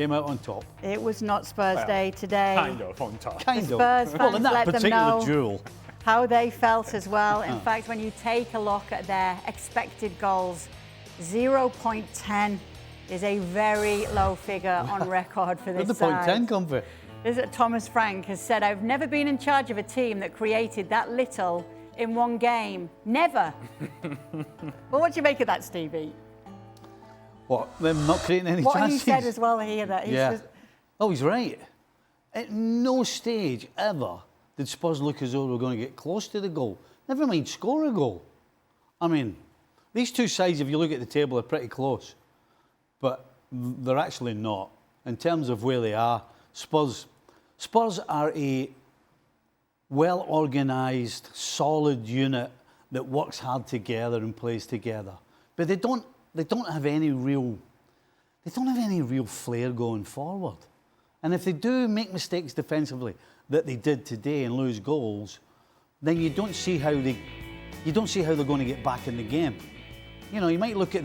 came out on top. It was not Spurs Day today. Kind of on top. Kind the of. Spurs fans Well, in that let them particular know duel. how they felt as well. In fact, when you take a look at their expected goals, 0.10 is a very low figure on record for this Where'd the side. 0.10 come from? This is Thomas Frank has said, I've never been in charge of a team that created that little in one game. Never. Well, what do you make of that, Stevie? What, them not creating any What chances? he said as well here, that he's Yeah. just, Oh, he's right. At no stage ever did Spurs look as though they were going to get close to the goal. Never mind score a goal. I mean, these two sides, if you look at the table, are pretty close. But they're actually not. In terms of where they are, Spurs are a well-organised, solid unit that works hard together and plays together. But they don't have any real flair going forward. And if they do make mistakes defensively that they did today and lose goals, then you don't see how they're going to get back in the game. You know, you might look at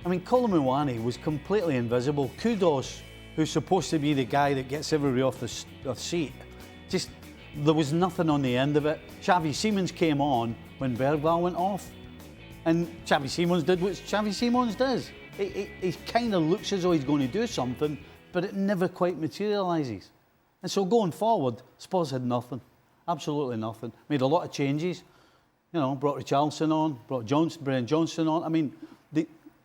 Colomouani was completely invisible. Kudos, who's supposed to be the guy that gets everybody off the seat, just there was nothing on the end of it. Xavi Simons came on when Bergwijn went off, and Xavi Simons did what Xavi Simons does. He kind of looks as though he's going to do something, but it never quite materialises. And so going forward, Spurs had nothing, absolutely nothing. Made a lot of changes. You know, brought Richarlison on, brought Brennan Johnson on. I mean,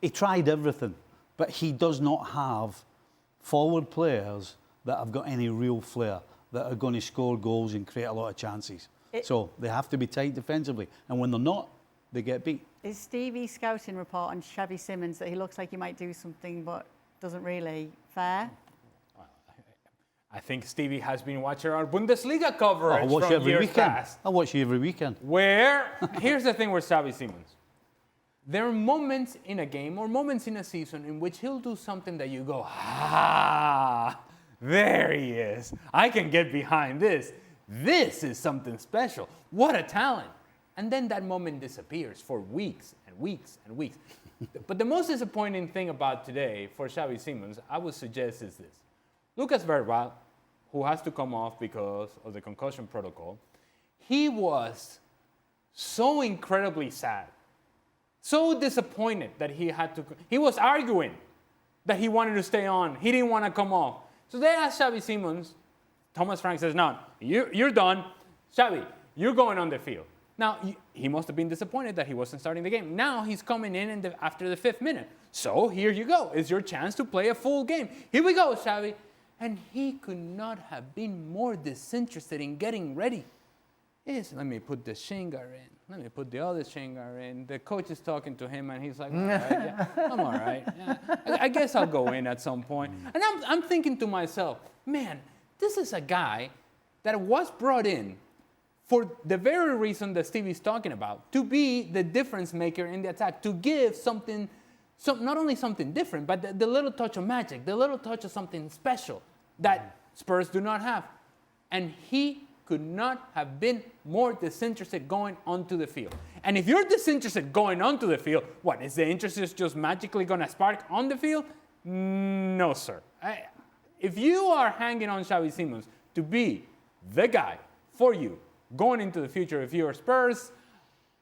he tried everything, but he does not have forward players that have got any real flair, that are going to score goals and create a lot of chances. So they have to be tight defensively. And when they're not, they get beat. is Stevie's scouting report on Xavi Simons that he looks like he might do something but doesn't really fair? I think Stevie has been watching our Bundesliga coverage I watch from every years weekend. past. I watch you every weekend. Here's the thing with Xavi Simons. There are moments in a game or moments in a season in which he'll do something that you go, there he is. I can get behind this. This is something special. What a talent. And then that moment disappears for weeks and weeks and weeks. But the most disappointing thing about today for Xavi Simons, I would suggest, is this. Lucas Bergwijn, who has to come off because of the concussion protocol, he was so incredibly sad, so disappointed that he was arguing that he wanted to stay on. He didn't want to come off. So they asked Xavi Simons. Thomas Frank says, no, you're done. Xavi, you're going on the field. Now, he must have been disappointed that he wasn't starting the game. Now he's coming in after the 5th minute. So here you go. It's your chance to play a full game. Here we go, Xavi. And he could not have been more disinterested in getting ready. Yes, let me put the shin guard in. Let me put the other shin guard in. The coach is talking to him, and he's like, all right, yeah, I'm all right. Yeah, I guess I'll go in at some point. And I'm thinking to myself, man, this is a guy that was brought in for the very reason that Stevie's talking about, to be the difference maker in the attack, to give something, not only something different, but the little touch of magic, the little touch of something special that Spurs do not have. And he could not have been more disinterested going onto the field. And if you're disinterested going onto the field, what, is the interest just magically going to spark on the field? No, sir. If you are hanging on Xavi Simons to be the guy for you going into the future, if you're Spurs,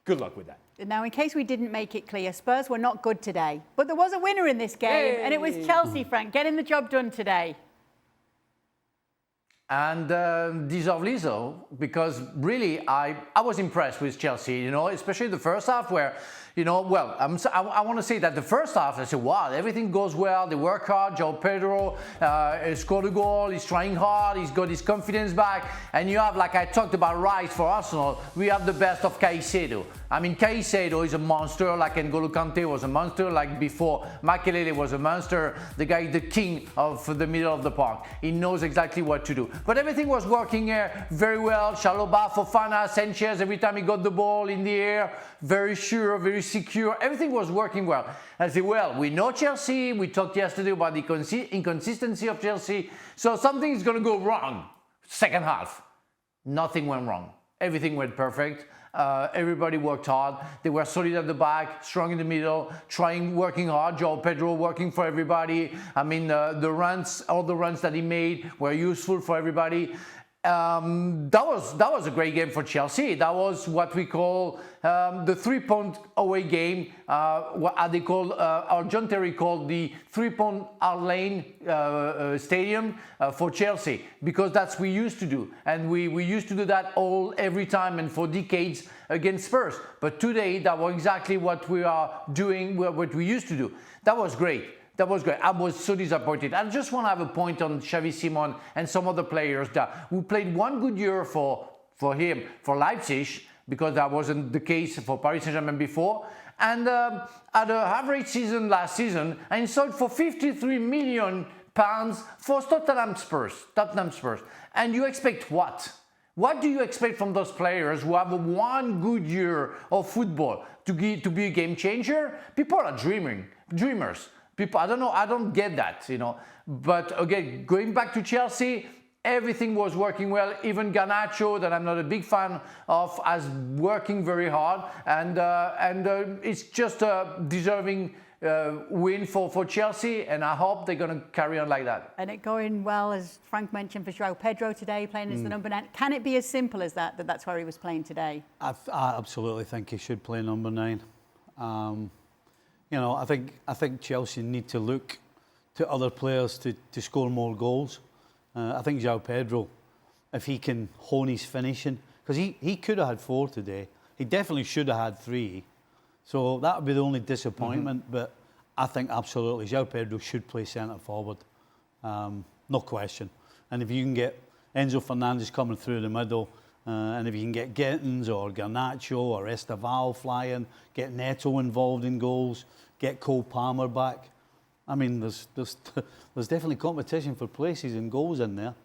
good luck with that. Now, in case we didn't make it clear, Spurs were not good today. But there was a winner in this game, and it was Chelsea, Frank, getting the job done today. And deservedly so, because really I was impressed with Chelsea, you know, especially the first half where, you know, well, I want to say that the first half, I said, wow, everything goes well, they work hard, João Pedro scored a goal, he's trying hard, he's got his confidence back, and you have, like I talked about Rice for Arsenal, we have the best of Caicedo. I mean, Caicedo is a monster, like N'Golo Kante was a monster, like before Makelele was a monster. The guy is the king of the middle of the park. He knows exactly what to do. But everything was working very well. Chalobah, Fofana, Sanchez, every time he got the ball in the air, very sure, very secure. Everything was working well. I said, well, we know Chelsea. We talked yesterday about the inconsistency of Chelsea. So something is going to go wrong. Second half, nothing went wrong. Everything went perfect. Everybody worked hard. They were solid at the back, strong in the middle, working hard. João Pedro working for everybody. I mean, all the runs that he made were useful for everybody. That was a great game for Chelsea. That was what we call the 3-point away game. What they call, or John Terry called the 3-point Hart Lane Stadium for Chelsea, because that's what we used to do, and we used to do that every time and for decades against Spurs. But today, that was exactly what we are doing, what we used to do. That was great. That was great. I was so disappointed. I just want to have a point on Xavi Simon and some other players who played one good year for him, for Leipzig, because that wasn't the case for Paris Saint-Germain before. And had an average season last season and sold for £53 million for Tottenham Spurs. And you expect what? What do you expect from those players who have one good year of football to be a game changer? People are dreamers. People, I don't know, I don't get that, you know. But again, going back to Chelsea, everything was working well. Even Garnacho, that I'm not a big fan of, as working very hard, and it's just a deserving win for Chelsea, and I hope they're going to carry on like that. And it going well, as Frank mentioned, for João Pedro today, playing as the number 9. Can it be as simple as that that's where he was playing today? I absolutely think he should play number 9. You know, I think Chelsea need to look to other players to score more goals. I think João Pedro, if he can hone his finishing, because he could have had 4 today. He definitely should have had 3. So that would be the only disappointment. But I think absolutely João Pedro should play centre forward, no question. And if you can get Enzo Fernandez coming through the middle, and if you can get Gittins or Garnacho or Esteval flying, get Neto involved in goals, get Cole Palmer back. I mean, there's definitely competition for places and goals in there.